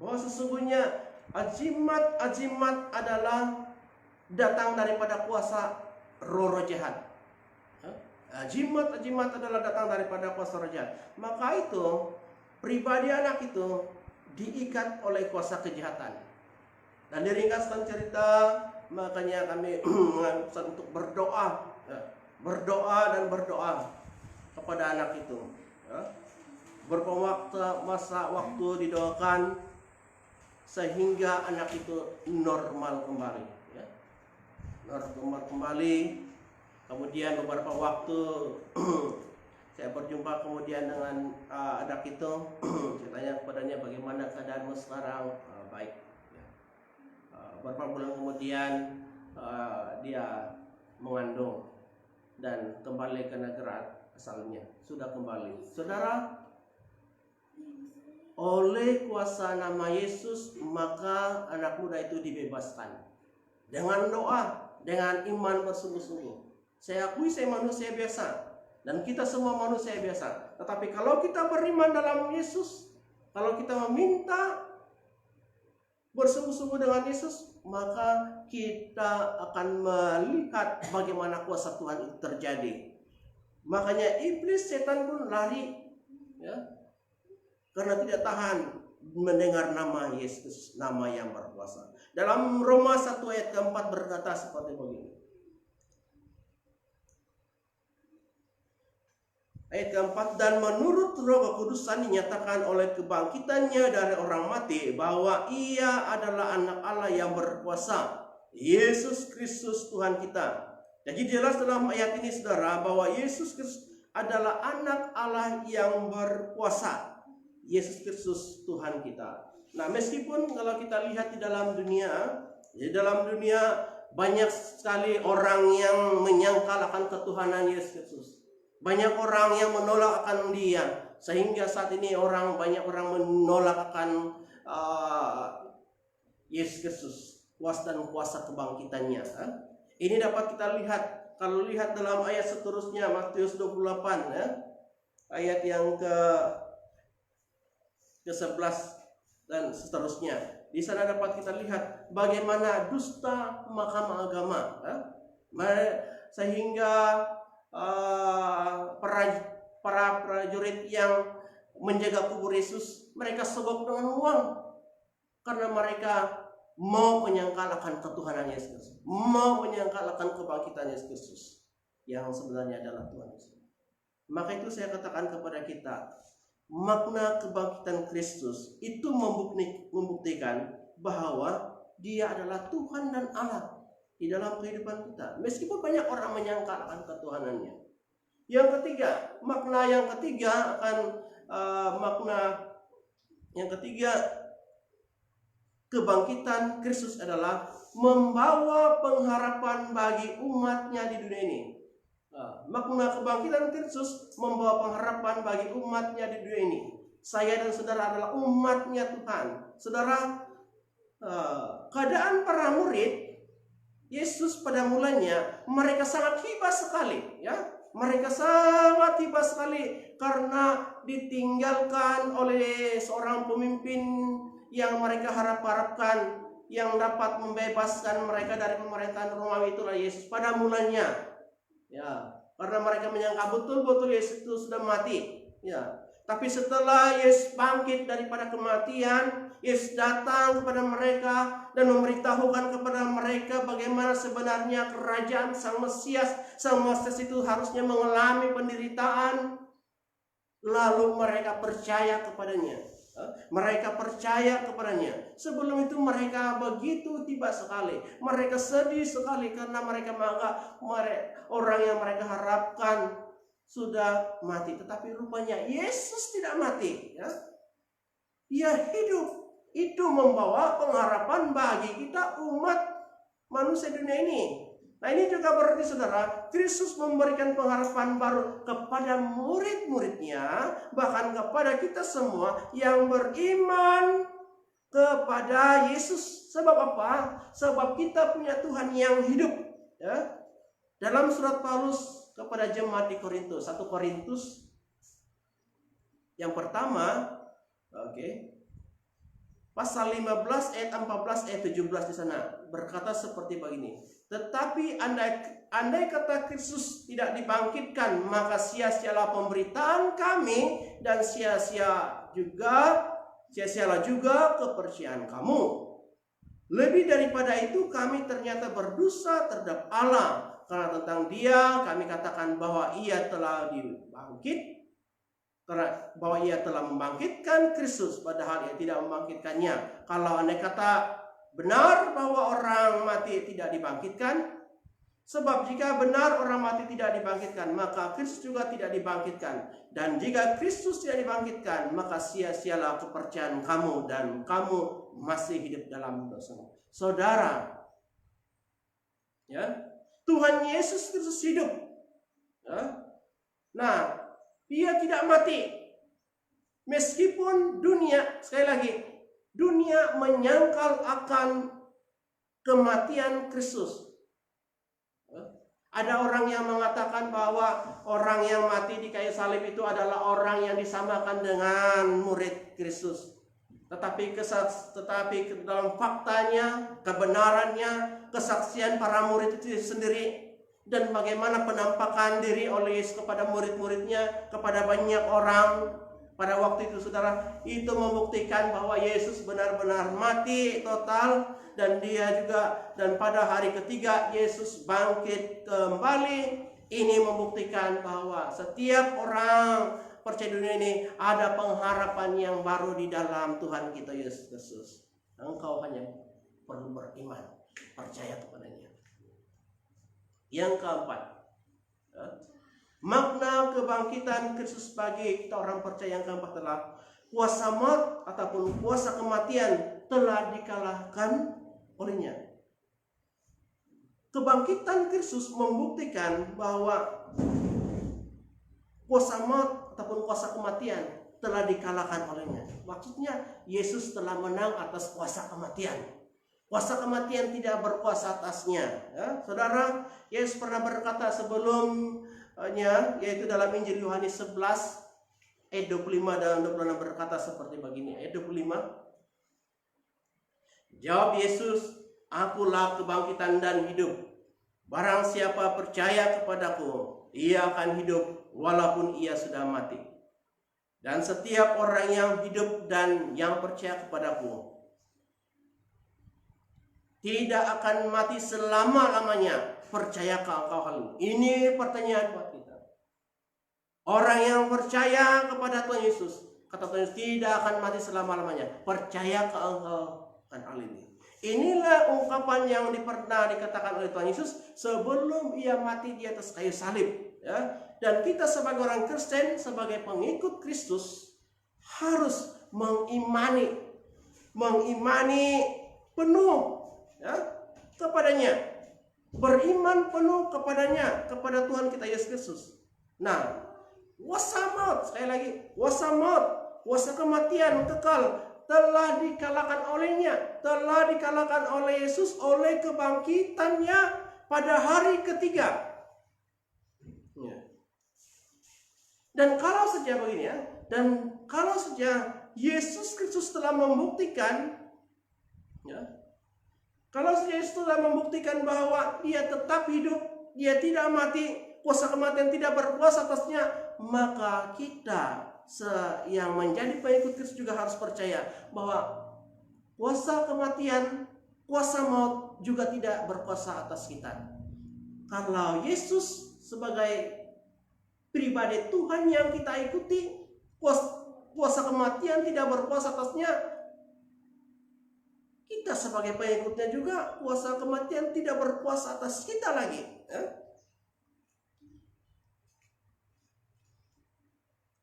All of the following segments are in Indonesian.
bahwa sesungguhnya ajimat adalah datang daripada kuasa roh jahat. Ajimat adalah datang daripada kuasa roh jahat. Maka itu pribadi anak itu diikat oleh kuasa kejahatan. Dan diringkaskan cerita, makanya kami mengajak untuk berdoa dan berdoa kepada anak itu. Beberapa masa waktu didoakan sehingga anak itu normal kembali. Normal kembali. Kemudian beberapa waktu saya berjumpa kemudian dengan anak itu, saya tanya kepadanya, bagaimana keadaanmu sekarang? Baik. Beberapa bulan kemudian dia mengandung dan kembali ke negara asalnya. Sudah kembali. Saudara, oleh kuasa nama Yesus maka anak muda itu dibebaskan. Dengan doa, dengan iman bersungguh-sungguh. Saya akui saya manusia biasa. Dan kita semua manusia biasa. Tetapi kalau kita beriman dalam Yesus, kalau kita meminta bersungguh-sungguh dengan Yesus, maka kita akan melihat bagaimana kuasa Tuhan itu terjadi. Makanya iblis, setan pun lari, karena tidak tahan mendengar nama Yesus, nama yang berkuasa. Dalam Roma 1 ayat keempat berkata seperti begini. Ayat keempat, dan menurut Roh Kekudusan dinyatakan oleh kebangkitannya dari orang mati bahwa ia adalah anak Allah yang berkuasa, Yesus Kristus Tuhan kita. Jadi jelas dalam ayat ini saudara bahwa Yesus Kristus adalah anak Allah yang berkuasa, Yesus Kristus Tuhan kita. Nah, meskipun kalau kita lihat di dalam dunia banyak sekali orang yang menyangkal akan ketuhanan Yesus Kristus. Banyak orang yang menolak akan dia, sehingga saat ini banyak orang menolak akan Yesus Kristus, kuasa dan kuasa kebangkitannya. Ini dapat kita lihat kalau lihat dalam ayat seterusnya, Matius 28 ayat yang ke-11 dan seterusnya. Di sana dapat kita lihat bagaimana dusta mahkamah agama, sehingga para prajurit yang menjaga kubur Yesus, mereka sogok dengan uang karena mereka mau menyangkal akan ketuhanan Yesus, mau menyangkal akan kebangkitan Yesus Kristus yang sebenarnya adalah Tuhan Yesus. Maka itu saya katakan kepada kita, makna kebangkitan Kristus itu membuktikan bahwa Dia adalah Tuhan dan Allah di dalam kehidupan kita, meskipun banyak orang menyangkal akan ketuhanannya. Yang ketiga, makna yang ketiga kebangkitan Kristus adalah membawa pengharapan bagi umatnya di dunia ini. Makna kebangkitan Kristus membawa pengharapan bagi umatnya di dunia ini. Saya dan saudara adalah umatnya Tuhan. Saudara, keadaan para murid Yesus pada mulanya mereka sangat hibah sekali, Mereka sangat hibah sekali karena ditinggalkan oleh seorang pemimpin yang mereka harapkan yang dapat membebaskan mereka dari pemerintahan Romawi, itulah Yesus pada mulanya. Karena mereka menyangka betul-betul Yesus itu sudah mati. Tapi setelah Yesus bangkit daripada kematian, Yesus datang kepada mereka dan memberitahukan kepada mereka bagaimana sebenarnya kerajaan Sang Mesias. Sang Mesias itu harusnya mengalami penderitaan. Lalu mereka percaya kepadanya. Sebelum itu mereka begitu tiba sekali. Mereka sedih sekali karena mereka menganggap orang yang mereka harapkan sudah mati. Tetapi rupanya Yesus tidak mati. Ia hidup. Itu membawa pengharapan bagi kita umat manusia dunia ini. Nah, ini juga berarti saudara, Kristus memberikan pengharapan baru kepada murid-muridnya, bahkan kepada kita semua yang beriman kepada Yesus. Sebab apa? Sebab kita punya Tuhan yang hidup. Dalam surat Paulus kepada jemaat di Korintus, 1 Korintus yang pertama, pasal 15 ayat 14 ayat 17 di sana berkata seperti begini. Tetapi andai kata Kristus tidak dibangkitkan, maka sia-sialah pemberitaan kami dan sia-sialah juga kepercayaan kamu. Lebih daripada itu, kami ternyata berdosa terhadap Allah, karena tentang Dia kami katakan bahwa Ia telah membangkitkan Kristus, padahal Ia tidak membangkitkannya. Kalau andai kata benar bahwa orang mati tidak dibangkitkan, sebab jika benar orang mati tidak dibangkitkan, maka Kristus juga tidak dibangkitkan. Dan jika Kristus tidak dibangkitkan, maka sia-sialah kepercayaan kamu dan kamu masih hidup dalam dosa. Saudara, ya, Tuhan Yesus Kristus hidup. Ya. Nah, Dia tidak mati. Meskipun dunia, sekali lagi, dunia menyangkal akan kematian Kristus. Ada orang yang mengatakan bahwa orang yang mati di kayu salib itu adalah orang yang disamakan dengan murid Kristus. Tetapi dalam faktanya, kebenarannya, kesaksian para murid itu sendiri, dan bagaimana penampakan diri oleh Yesus kepada murid-muridnya, kepada banyak orang pada waktu itu, saudara, itu membuktikan bahwa Yesus benar-benar mati total, dan pada hari ketiga Yesus bangkit kembali. Ini membuktikan bahwa setiap orang percaya dunia ini ada pengharapan yang baru di dalam Tuhan kita Yesus Kristus. Engkau hanya perlu beriman, percaya kepadanya. Yang keempat, makna kebangkitan Kristus bagi kita orang percaya yang keempat adalah kuasa maut ataupun kuasa kematian telah dikalahkan olehnya. Kebangkitan Kristus membuktikan bahwa kuasa maut ataupun kuasa kematian telah dikalahkan olehnya. Maksudnya Yesus telah menang atas kuasa kematian. Kuasa kematian tidak berkuasa atasnya. Ya, saudara, Yesus pernah berkata sebelumnya, yaitu dalam Injil Yohanes 11 ayat 25 dan 26 berkata seperti begini. Ayat 25. Jawab Yesus, "Akulah kebangkitan dan hidup. Barang siapa percaya kepadaku, ia akan hidup walaupun ia sudah mati. Dan setiap orang yang hidup dan yang percaya kepadaku tidak akan mati selama-lamanya. Percayakah engkau hal ini?" Ini pertanyaan buat kita. Orang yang percaya kepada Tuhan Yesus, kata Tuhan Yesus, tidak akan mati selama-lamanya. Percayakah engkau akan hal ini? Inilah ungkapan yang pernah dikatakan oleh Tuhan Yesus sebelum Ia mati di atas kayu salib. Ya. Dan kita sebagai orang Kristen, sebagai pengikut Kristus, harus mengimani penuh, ya, kepadanya, beriman penuh kepadanya, kepada Tuhan kita Yesus Kristus. Nah, kuasa maut, sekali lagi, kuasa maut, kuasa kematian kekal telah dikalahkan olehnya, telah dikalahkan oleh Yesus oleh kebangkitannya pada hari ketiga. Ya. Dan kalau saja begini, ya, dan kalau saja Yesus Kristus telah membuktikan, ya, kalau saja Yesus telah membuktikan bahwa Dia tetap hidup, Dia tidak mati, kuasa kematian tidak berkuasa atasnya, maka kita yang menjadi pengikut Kristus juga harus percaya bahwa kuasa kematian, kuasa maut juga tidak berkuasa atas kita. Kalau Yesus sebagai pribadi Tuhan yang kita ikuti, kuasa kematian tidak berkuasa atasnya, kita sebagai pengikutnya juga kuasa kematian tidak berkuasa atas kita lagi. Ya?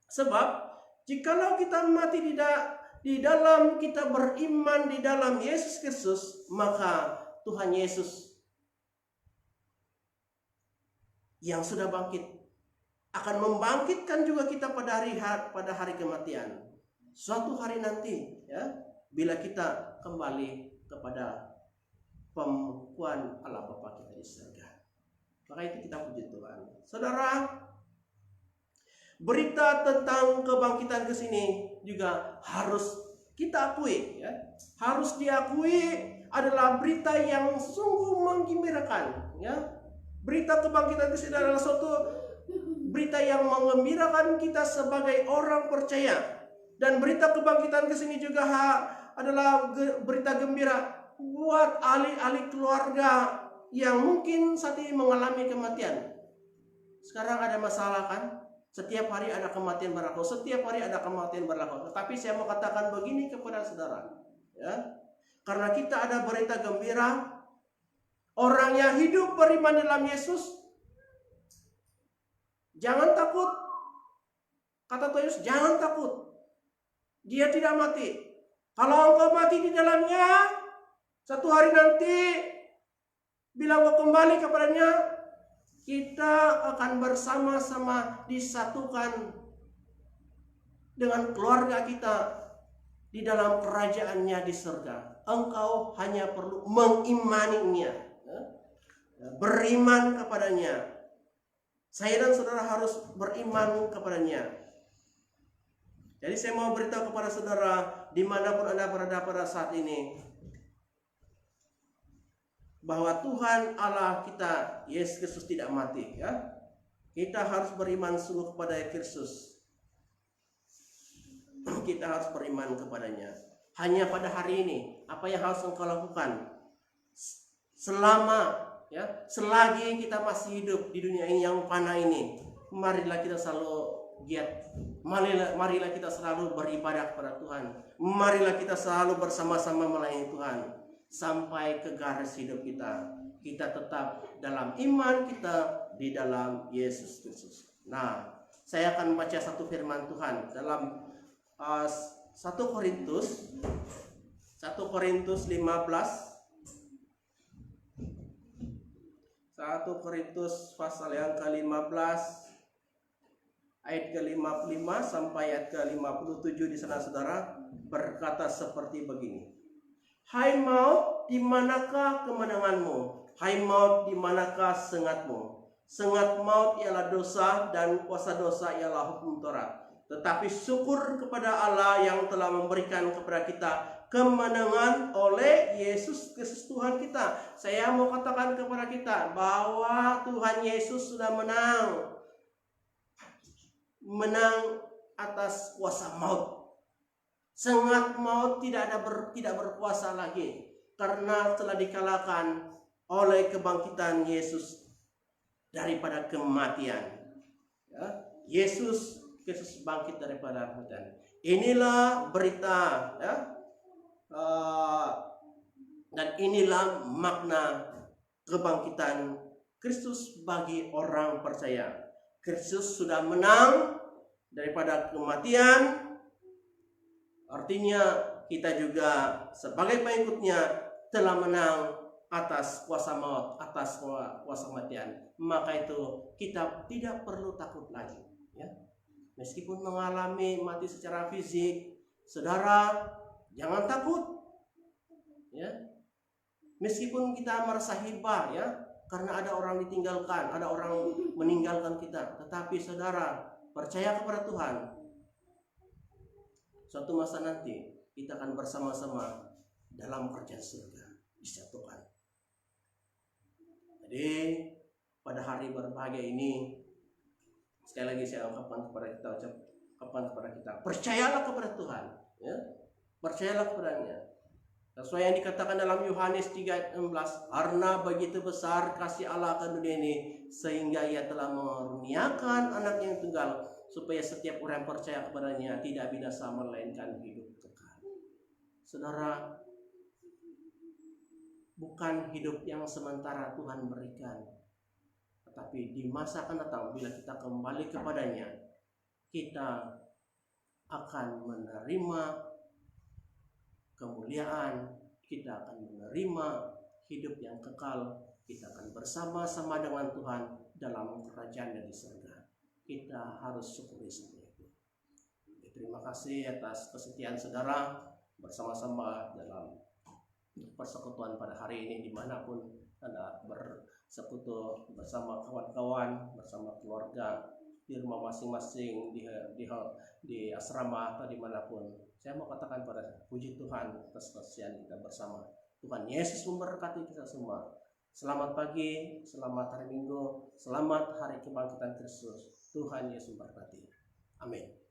Sebab jikalau kita mati di dalam kita beriman di dalam Yesus Kristus, maka Tuhan Yesus yang sudah bangkit akan membangkitkan juga kita pada hari kematian. Suatu hari nanti, ya, bila kita kembali kepada pembukuan Allah Bapa kita di surga. Maka itu kita puji Tuhan. Saudara, berita tentang kebangkitan ke sini juga harus kita akui, ya, harus diakui adalah berita yang sungguh menggembirakan, ya. Berita kebangkitan Kristus adalah suatu berita yang mengembirakan kita sebagai orang percaya, dan berita kebangkitan Kristus ini juga adalah berita gembira buat ahli-ahli keluarga yang mungkin saat ini mengalami kematian. Sekarang ada masalah kan? Setiap hari ada kematian berlaku, setiap hari ada kematian berlaku. Tetapi saya mau katakan begini kepada saudara, ya. Karena kita ada berita gembira, orang yang hidup beriman dalam Yesus, jangan takut. Kata Tuhan Yesus, jangan takut. Dia tidak mati. Kalau engkau mati di dalamnya, satu hari nanti bila engkau kembali kepadanya, kita akan bersama-sama disatukan dengan keluarga kita di dalam kerajaannya di surga. Engkau hanya perlu mengimaninya, beriman kepadanya. Saya dan saudara harus beriman kepadanya. Jadi saya mau beritahu kepada saudara, dimanapun Anda berada pada saat ini, bahwa Tuhan Allah kita, Yesus Kristus, tidak mati, ya. Kita harus beriman sungguh kepada Kristus. Kita harus beriman kepadanya. Hanya pada hari ini, apa yang harus engkau lakukan? Selagi kita masih hidup di dunia ini yang fana ini, marilah kita selalu giat. Marilah kita selalu beribadah kepada Tuhan. Marilah kita selalu bersama-sama melayani Tuhan. Sampai ke garis hidup kita tetap dalam iman kita di dalam Yesus Kristus. Nah, saya akan membaca satu firman Tuhan dalam 1 Korintus 15, 1 Korintus pasal yang ke-15 ayat ke-55 sampai ayat ke-57. Di sana saudara berkata seperti begini. Hai maut, di manakah kemenanganmu? Hai maut, di manakah sengatmu? Sengat maut ialah dosa, dan kuasa dosa ialah hukum Taurat. Tetapi syukur kepada Allah yang telah memberikan kepada kita kemenangan oleh Yesus Kristus Tuhan kita. Saya mau katakan kepada kita bahwa Tuhan Yesus sudah menang atas kuasa maut. Sengat maut tidak berkuasa lagi, karena telah dikalahkan oleh kebangkitan Yesus daripada kematian. Ya, Yesus Kristus bangkit daripada kematian. Inilah berita, ya, dan inilah makna kebangkitan Kristus bagi orang percaya. Kristus sudah menang daripada kematian. Artinya kita juga sebagai pengikutnya telah menang atas kuasa maut, atas kuasa kematian. Maka itu kita tidak perlu takut lagi, ya. Meskipun mengalami mati secara fisik, saudara jangan takut, ya. Meskipun kita merasa hibah, ya, karena ada orang ditinggalkan, ada orang meninggalkan kita, tetapi saudara percaya kepada Tuhan. Suatu masa nanti kita akan bersama-sama dalam kerajaan surga, disatukan. Jadi pada hari berbahagia ini, sekali lagi saya ucapkan kepada kita, percayalah kepada Tuhan, ya. Percayalah kepadanya. Sesuai yang dikatakan dalam Yohanes 3:16, karena begitu besar kasih Allah akan dunia ini, sehingga Ia telah mengaruniakan anak yang tunggal, supaya setiap orang yang percaya kepadanya tidak binasa melainkan hidup kekal. Saudara, bukan hidup yang sementara Tuhan berikan, tetapi di masa akan datang bila kita kembali kepadanya, kita akan menerima kemuliaan, kita akan menerima hidup yang kekal, kita akan bersama-sama dengan Tuhan dalam kerajaan di surga. Kita harus syukuri semua itu. Terima kasih atas kesetiaan saudara bersama-sama dalam persekutuan pada hari ini, dimanapun Anda bersekutu bersama kawan-kawan, bersama keluarga, di rumah masing-masing, di asrama atau dimanapun. Saya mau katakan pada Puji Tuhan atas kesehatan kita bersama. Tuhan Yesus memberkati kita semua. Selamat pagi, selamat hari Minggu, selamat hari kebangkitan Kristus. Tuhan Yesus memberkati. Amin.